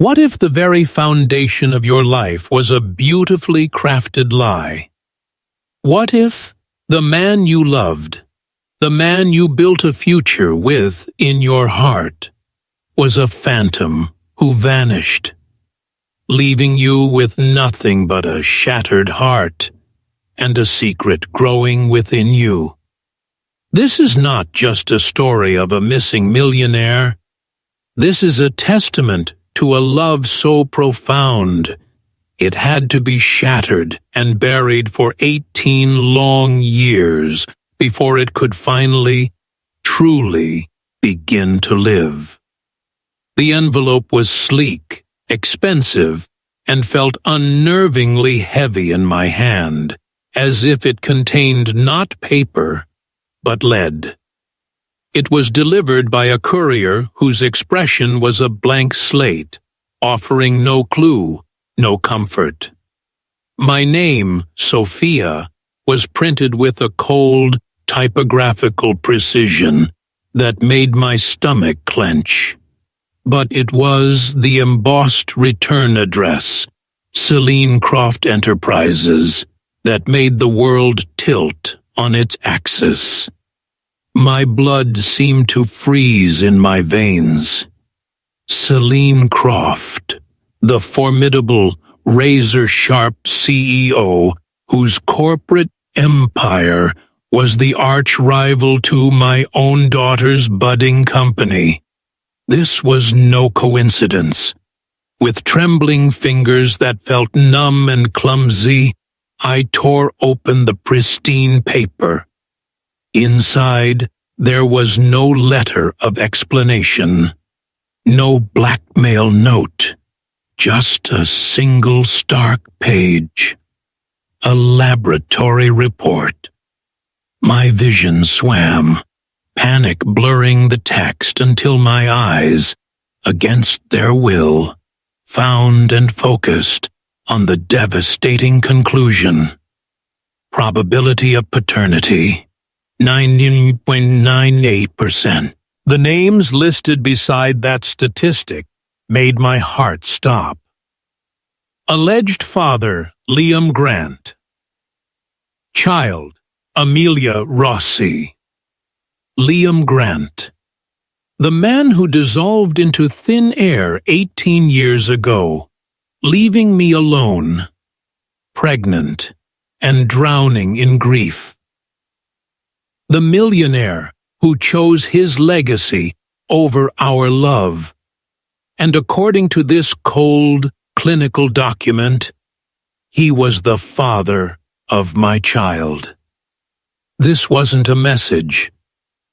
What if the very foundation of your life was a beautifully crafted lie? What if the man you loved, the man you built a future with in your heart, was a phantom who vanished, leaving you with nothing but a shattered heart and a secret growing within you? This is not just a story of a missing millionaire. This is a testament to a love so profound it had to be shattered and buried for 18 long years before it could finally, truly begin to live. The envelope was sleek, expensive, and felt unnervingly heavy in my hand, as if it contained not paper, but lead. It was delivered by a courier whose expression was a blank slate, offering no clue, no comfort. My name, Sophia, was printed with a cold, typographical precision that made my stomach clench. But it was the embossed return address, Celine Croft Enterprises, that made the world tilt on its axis. My blood seemed to freeze in my veins. Celine Croft, the formidable, razor-sharp CEO whose corporate empire was the arch-rival to my own daughter's budding company. This was no coincidence. With trembling fingers that felt numb and clumsy, I tore open the pristine paper. Inside, there was no letter of explanation, no blackmail note, just a single stark page. A laboratory report. My vision swam, panic blurring the text until my eyes, against their will, found and focused on the devastating conclusion. Probability of paternity, 90.98%. The names listed beside that statistic made my heart stop. Alleged father, Liam Grant. Child, Amelia Rossi. Liam Grant. The man who dissolved into thin air 18 years ago, leaving me alone, pregnant, and drowning in grief. The millionaire who chose his legacy over our love. And according to this cold, clinical document, he was the father of my child. This wasn't a message.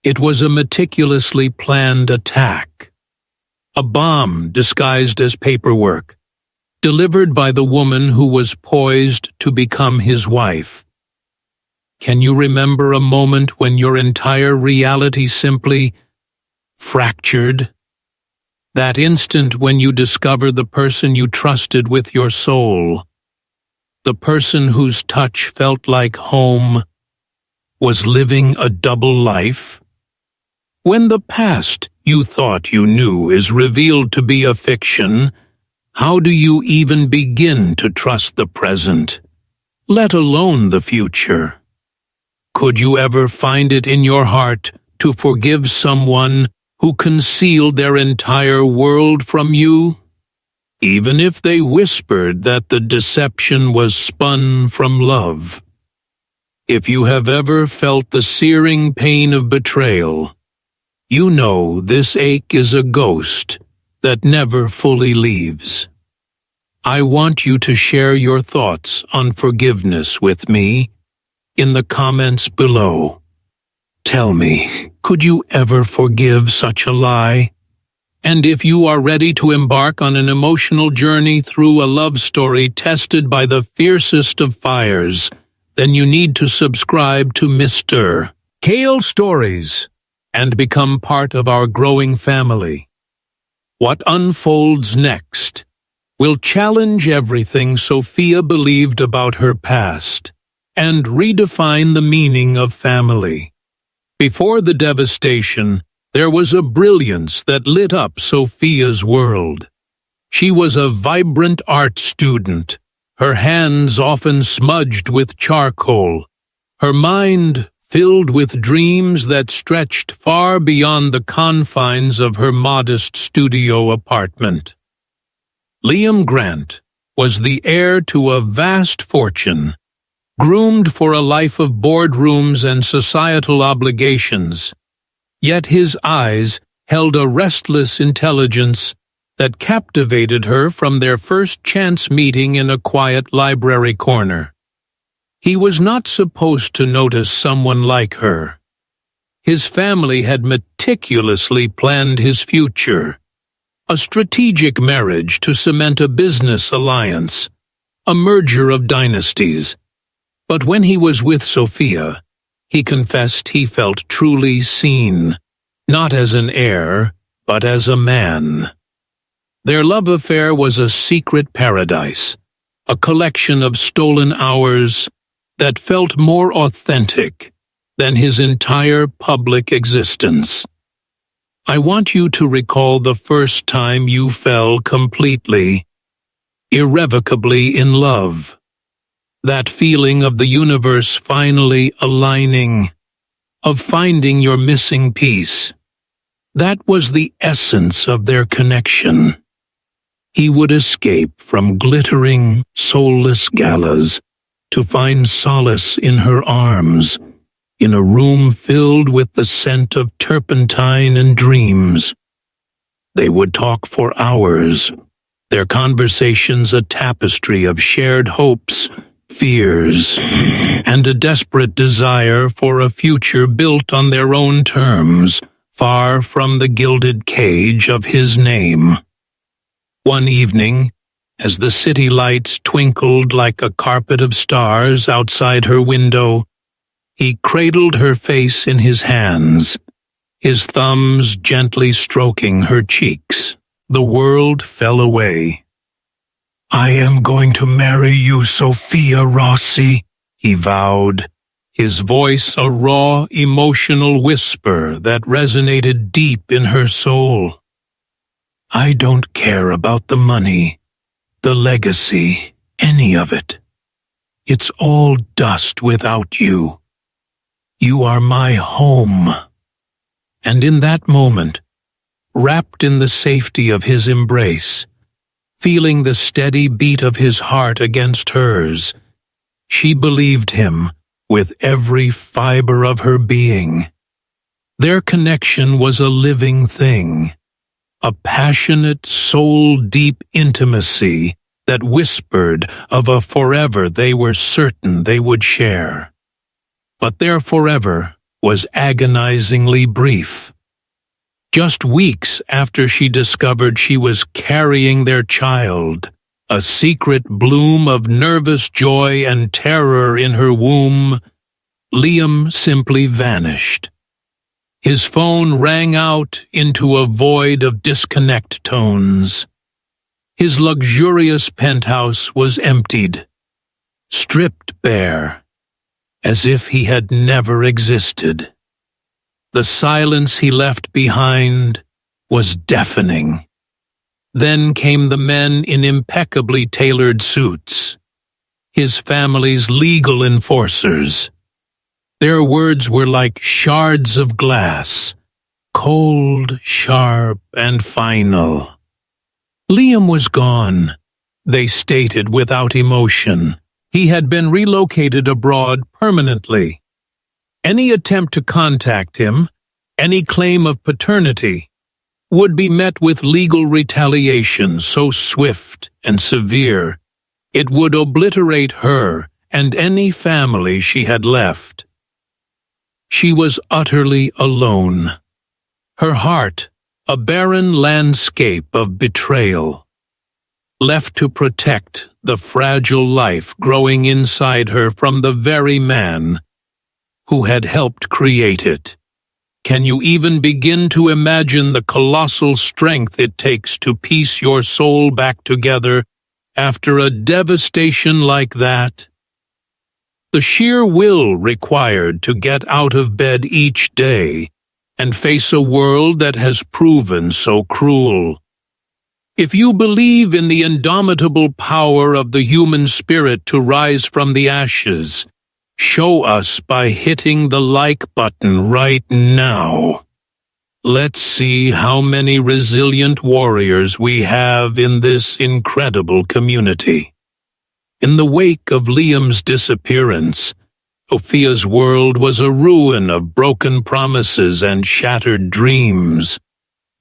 It was a meticulously planned attack. A bomb disguised as paperwork, delivered by the woman who was poised to become his wife. Can you remember a moment when your entire reality simply fractured? That instant when you discover the person you trusted with your soul, the person whose touch felt like home, was living a double life? When the past you thought you knew is revealed to be a fiction, how do you even begin to trust the present, let alone the future? Could you ever find it in your heart to forgive someone who concealed their entire world from you? Even if they whispered that the deception was spun from love. If you have ever felt the searing pain of betrayal, you know this ache is a ghost that never fully leaves. I want you to share your thoughts on forgiveness with me in the comments below. Tell me, could you ever forgive such a lie? And if you are ready to embark on an emotional journey through a love story tested by the fiercest of fires, then you need to subscribe to Mr. Cael Stories and become part of our growing family. What unfolds next will challenge everything Sophia believed about her past and redefine the meaning of family. Before the devastation, there was a brilliance that lit up Sophia's world. She was a vibrant art student, her hands often smudged with charcoal, her mind filled with dreams that stretched far beyond the confines of her modest studio apartment. Liam Grant was the heir to a vast fortune, groomed for a life of boardrooms and societal obligations, yet his eyes held a restless intelligence that captivated her from their first chance meeting in a quiet library corner. He was not supposed to notice someone like her. His family had meticulously planned his future, a strategic marriage to cement a business alliance, a merger of dynasties. But when he was with Sophia, he confessed he felt truly seen, not as an heir, but as a man. Their love affair was a secret paradise, a collection of stolen hours that felt more authentic than his entire public existence. I want you to recall the first time you fell completely, irrevocably in love. That feeling of the universe finally aligning, of finding your missing piece. That was the essence of their connection. He would escape from glittering, soulless galas to find solace in her arms, in a room filled with the scent of turpentine and dreams. They would talk for hours, their conversations a tapestry of shared hopes, fears, and a desperate desire for a future built on their own terms, far from the gilded cage of his name. One evening, as the city lights twinkled like a carpet of stars outside her window, he cradled her face in his hands, his thumbs gently stroking her cheeks. The world fell away. "I am going to marry you, Sophia Rossi," he vowed, his voice a raw, emotional whisper that resonated deep in her soul. "I don't care about the money, the legacy, any of it. It's all dust without you. You are my home." And in that moment, wrapped in the safety of his embrace, feeling the steady beat of his heart against hers, she believed him with every fiber of her being. Their connection was a living thing, a passionate, soul-deep intimacy that whispered of a forever they were certain they would share. But their forever was agonizingly brief. Just weeks after she discovered she was carrying their child, a secret bloom of nervous joy and terror in her womb, Liam simply vanished. His phone rang out into a void of disconnect tones. His luxurious penthouse was emptied, stripped bare, as if he had never existed. The silence he left behind was deafening. Then came the men in impeccably tailored suits, his family's legal enforcers. Their words were like shards of glass, cold, sharp, and final. Liam was gone, they stated without emotion. He had been relocated abroad permanently. Any attempt to contact him, any claim of paternity, would be met with legal retaliation so swift and severe it would obliterate her and any family she had left. She was utterly alone, her heart a barren landscape of betrayal, left to protect the fragile life growing inside her from the very man who had helped create it. Can you even begin to imagine the colossal strength it takes to piece your soul back together after a devastation like that? The sheer will required to get out of bed each day and face a world that has proven so cruel. If you believe in the indomitable power of the human spirit to rise from the ashes, show us by hitting the like button right now. Let's see how many resilient warriors we have in this incredible community. In the wake of Liam's disappearance, Sophia's world was a ruin of broken promises and shattered dreams.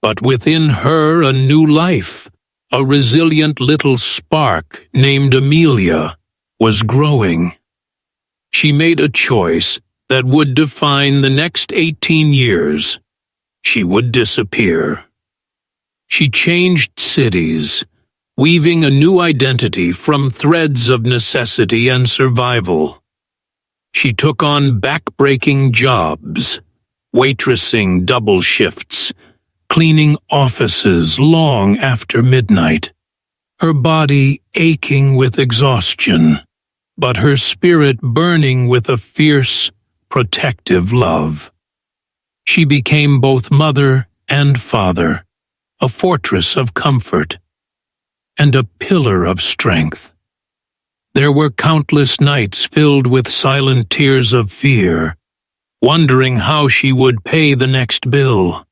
But within her a new life, a resilient little spark named Amelia, was growing. She made a choice that would define the next 18 years. She would disappear. She changed cities, weaving a new identity from threads of necessity and survival. She took on back-breaking jobs, waitressing double shifts, cleaning offices long after midnight, her body aching with exhaustion, but her spirit burning with a fierce, protective love. She became both mother and father, a fortress of comfort, and a pillar of strength. There were countless nights filled with silent tears of fear, wondering how she would pay the next bill,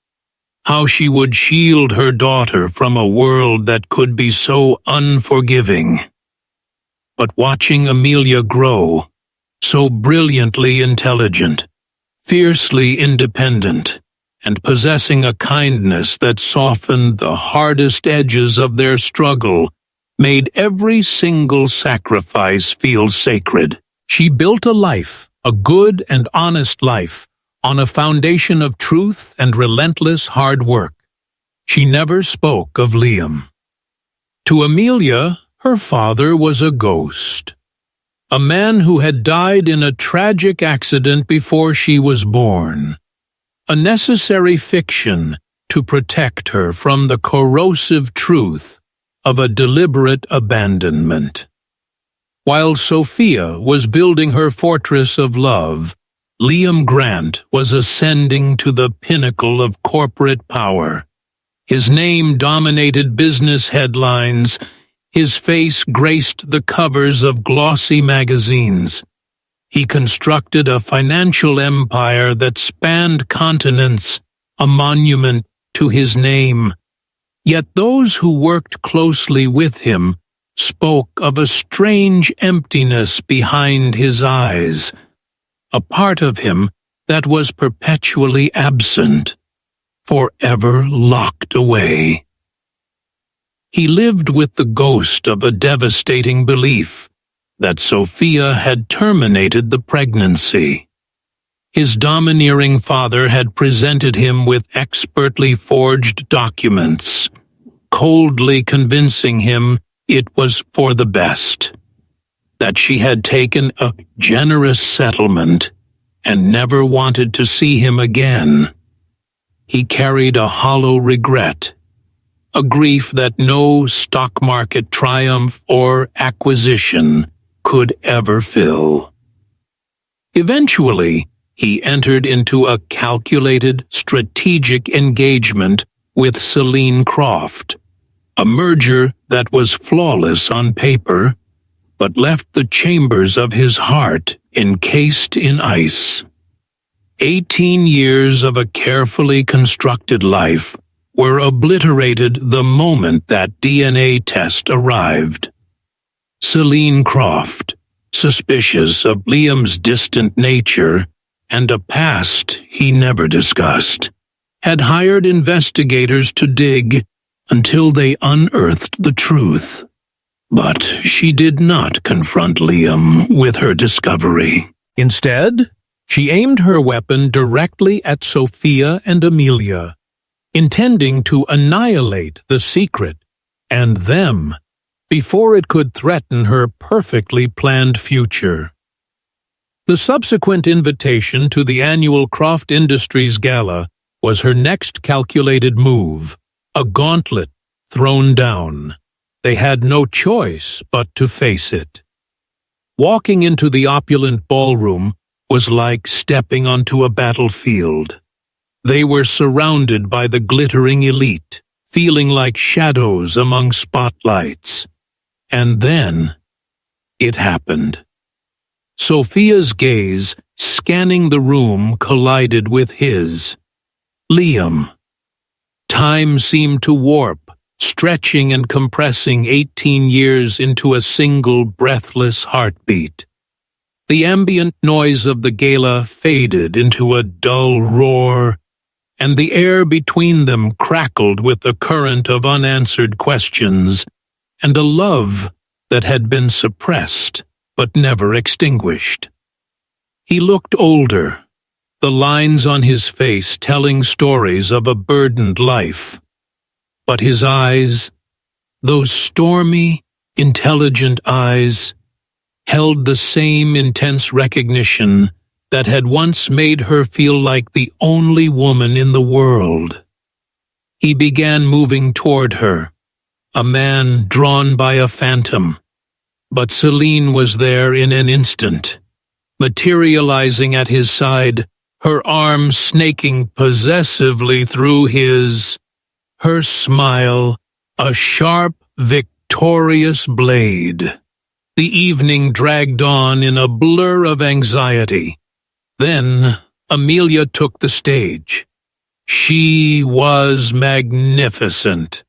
how she would shield her daughter from a world that could be so unforgiving. But watching Amelia grow, so brilliantly intelligent, fiercely independent, and possessing a kindness that softened the hardest edges of their struggle, made every single sacrifice feel sacred. She built a life, a good and honest life, on a foundation of truth and relentless hard work. She never spoke of Liam. To Amelia, her father was a ghost, a man who had died in a tragic accident before she was born, a necessary fiction to protect her from the corrosive truth of a deliberate abandonment. While Sophia was building her fortress of love, Liam Grant was ascending to the pinnacle of corporate power. His name dominated business headlines. His face graced the covers of glossy magazines. He constructed a financial empire that spanned continents, a monument to his name. Yet those who worked closely with him spoke of a strange emptiness behind his eyes, a part of him that was perpetually absent, forever locked away. He lived with the ghost of a devastating belief that Sophia had terminated the pregnancy. His domineering father had presented him with expertly forged documents, coldly convincing him it was for the best, that she had taken a generous settlement and never wanted to see him again. He carried a hollow regret, a grief that no stock market triumph or acquisition could ever fill. Eventually, he entered into a calculated, strategic engagement with Celine Croft, a merger that was flawless on paper, but left the chambers of his heart encased in ice. 18 years of a carefully constructed life were obliterated the moment that DNA test arrived. Celine Croft, suspicious of Liam's distant nature and a past he never discussed, had hired investigators to dig until they unearthed the truth. But she did not confront Liam with her discovery. Instead, she aimed her weapon directly at Sophia and Amelia, intending to annihilate the secret and them before it could threaten her perfectly planned future. The subsequent invitation to the annual Croft Industries Gala was her next calculated move, a gauntlet thrown down. They had no choice but to face it. Walking into the opulent ballroom was like stepping onto a battlefield. They were surrounded by the glittering elite, feeling like shadows among spotlights. And then it happened. Sophia's gaze, scanning the room, collided with his. Liam. Time seemed to warp, stretching and compressing 18 years into a single breathless heartbeat. The ambient noise of the gala faded into a dull roar, and the air between them crackled with the current of unanswered questions and a love that had been suppressed but never extinguished. He looked older, the lines on his face telling stories of a burdened life. But his eyes, those stormy, intelligent eyes, held the same intense recognition that had once made her feel like the only woman in the world. He began moving toward her, a man drawn by a phantom. But Celine was there in an instant, materializing at his side, her arm snaking possessively through his, her smile a sharp, victorious blade. The evening dragged on in a blur of anxiety. Then Amelia took the stage. She was magnificent.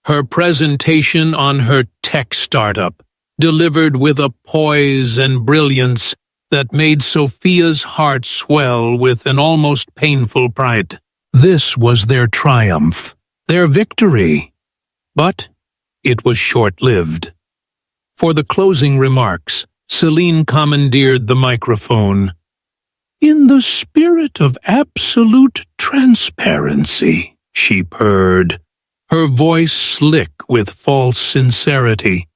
Her presentation on her tech startup, delivered with a poise and brilliance that made Sophia's heart swell with an almost painful pride. This was their triumph, their victory. But it was short-lived. For the closing remarks, Celine commandeered the microphone. "In the spirit of absolute transparency," she purred, her voice slick with false sincerity,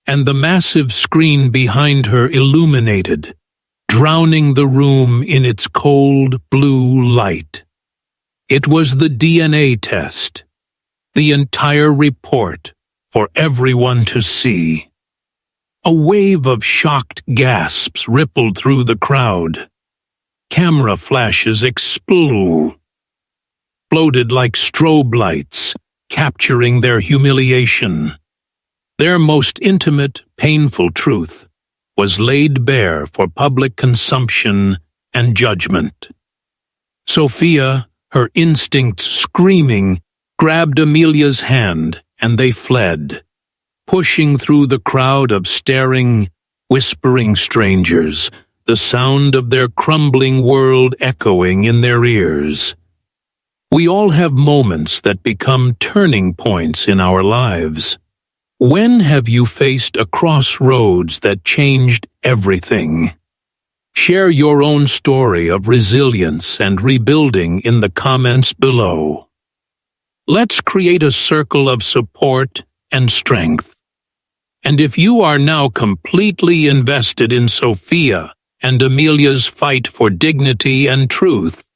and the massive screen behind her illuminated, drowning the room in its cold blue light. It was the DNA test, the entire report for everyone to see. A wave of shocked gasps rippled through the crowd. Camera flashes exploded like strobe lights, capturing their humiliation. Their most intimate, painful truth was laid bare for public consumption and judgment. Sophia, her instincts screaming, grabbed Amelia's hand, and they fled, pushing through the crowd of staring, whispering strangers, the sound of their crumbling world echoing in their ears. We all have moments that become turning points in our lives. When have you faced a crossroads that changed everything? Share your own story of resilience and rebuilding in the comments below. Let's create a circle of support and strength. And if you are now completely invested in Sophia and Amelia's fight for dignity and truth,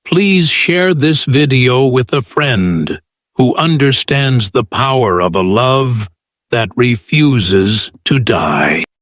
please share this video with a friend who understands the power of a love that refuses to die.